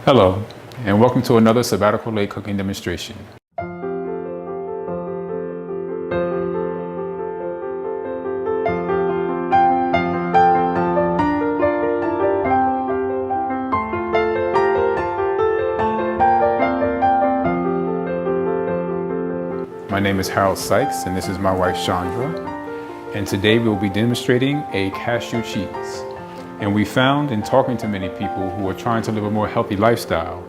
Hello, and welcome to another Sabbatical late cooking demonstration. My name is Harold Sykes, and this is my wife Chandra, and today we'll be demonstrating a cashew cheese. And we found in talking to many people who are trying to live a more healthy lifestyle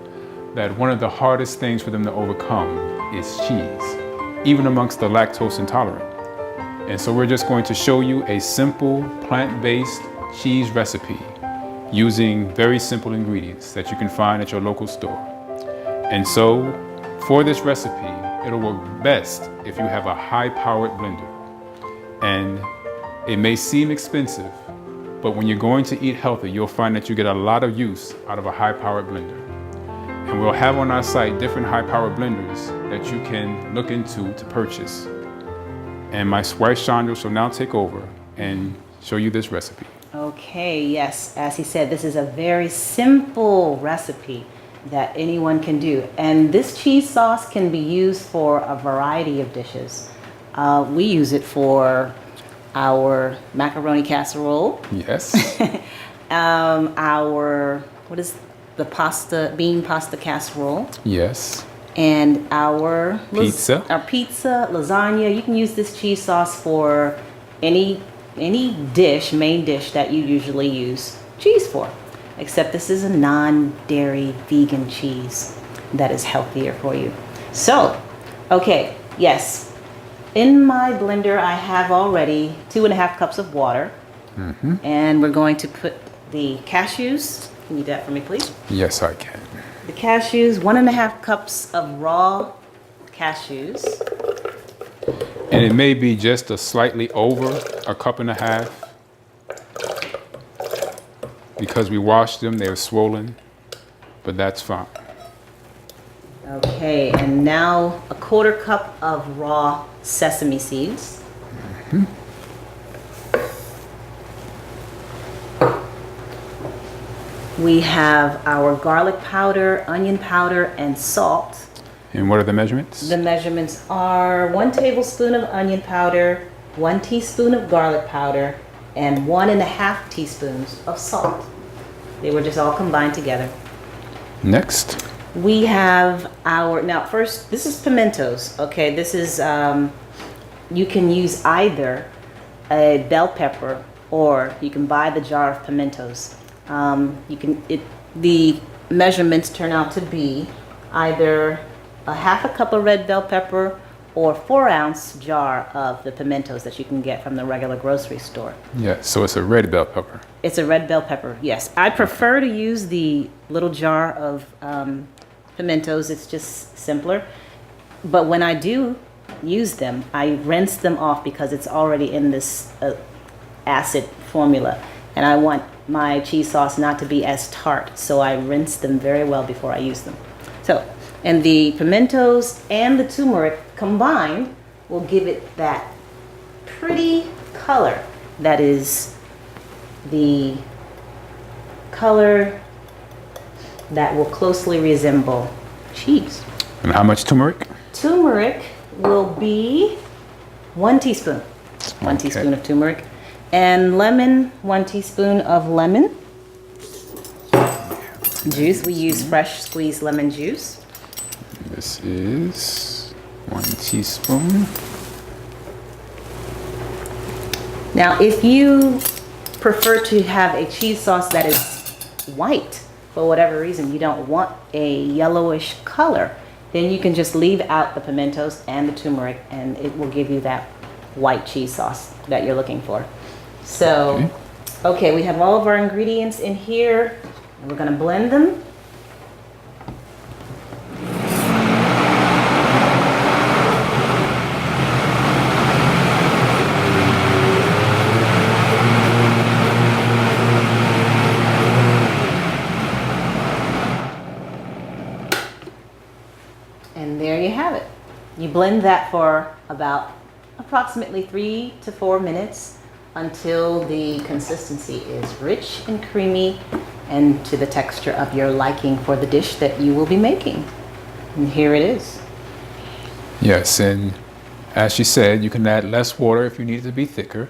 that one of the hardest things for them to overcome is cheese, even amongst the lactose intolerant. And so we're just going to show you a simple plant-based cheese recipe using very simple ingredients that you can find at your local store. And so for this recipe, it'll work best if you have a high-powered blender. And it may seem expensive, but when you're going to eat healthy, you'll find that you get a lot of use out of a high-powered blender. And we'll have on our site different high-powered blenders that you can look into to purchase. And my wife Chandra shall now take over and show you this recipe. Okay, yes, as he said, this is a very simple recipe that anyone can do. And this cheese sauce can be used for a variety of dishes. We use it for our macaroni casserole. Yes. What is the bean pasta casserole? Yes. And our pizza, lasagna. You can use this cheese sauce for any dish, main dish that you usually use cheese for. Except this is a non-dairy vegan cheese that is healthier for you. So, okay, yes. In my blender, I have already 2.5 cups of water. Mm-hmm. And we're going to put the cashews. Can you do that for me, please? Yes, I can. The cashews, 1.5 cups of raw cashews. And it may be just a slightly over 1.5 cups. Because we washed them, they were swollen, but that's fine. Okay, and now 1/4 cup of raw sesame seeds. Mm-hmm. We have our garlic powder, onion powder, and salt. And what are the measurements? The measurements are 1 tablespoon of onion powder, 1 teaspoon of garlic powder, and 1.5 teaspoons of salt. They were just all combined together. Next. We have now first, this is pimentos, okay? This is, you can use either a bell pepper or you can buy the jar of pimentos. The measurements turn out to be either 1/2 cup of red bell pepper or 4-ounce jar of the pimentos that you can get from the regular grocery store. Yeah, so it's a red bell pepper. It's a red bell pepper, yes. I prefer to use the little jar of pimentos. It's just simpler. But when I do use them, I rinse them off because it's already in this acid formula. And I want my cheese sauce not to be as tart, so I rinse them very well before I use them. So, and the pimentos and the turmeric combined will give it that pretty color that is the color that will closely resemble cheese. And how much turmeric? Turmeric will be 1 teaspoon. 1 teaspoon of turmeric. And lemon, 1 teaspoon of lemon juice. We use fresh squeezed lemon juice. This is 1 teaspoon. Now, if you prefer to have a cheese sauce that is white, for whatever reason, you don't want a yellowish color, then you can just leave out the pimentos and the turmeric and it will give you that white cheese sauce that you're looking for. So, okay, we have all of our ingredients in here and we're gonna blend them. And there you have it. You blend that for about approximately 3 to 4 minutes until the consistency is rich and creamy and to the texture of your liking for the dish that you will be making. And here it is. Yes, and as she said, you can add less water if you need it to be thicker.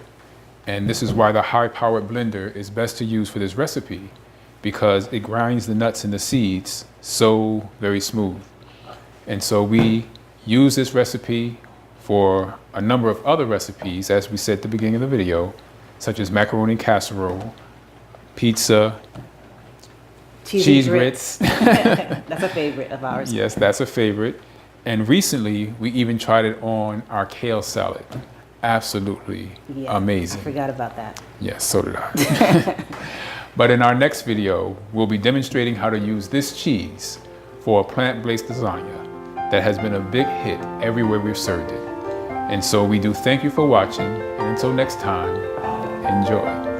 And this is why the high-powered blender is best to use for this recipe, because it grinds the nuts and the seeds so very smooth. And so we use this recipe for a number of other recipes, as we said at the beginning of the video, such as macaroni casserole, pizza, cheese grits. That's a favorite of ours. Yes, that's a favorite. And recently, we even tried it on our kale salad. Absolutely amazing. I forgot about that. Yes, so did I. But in our next video, we'll be demonstrating how to use this cheese for a plant-based lasagna that has been a big hit everywhere we've served it. And so we do thank you for watching, and until next time, enjoy.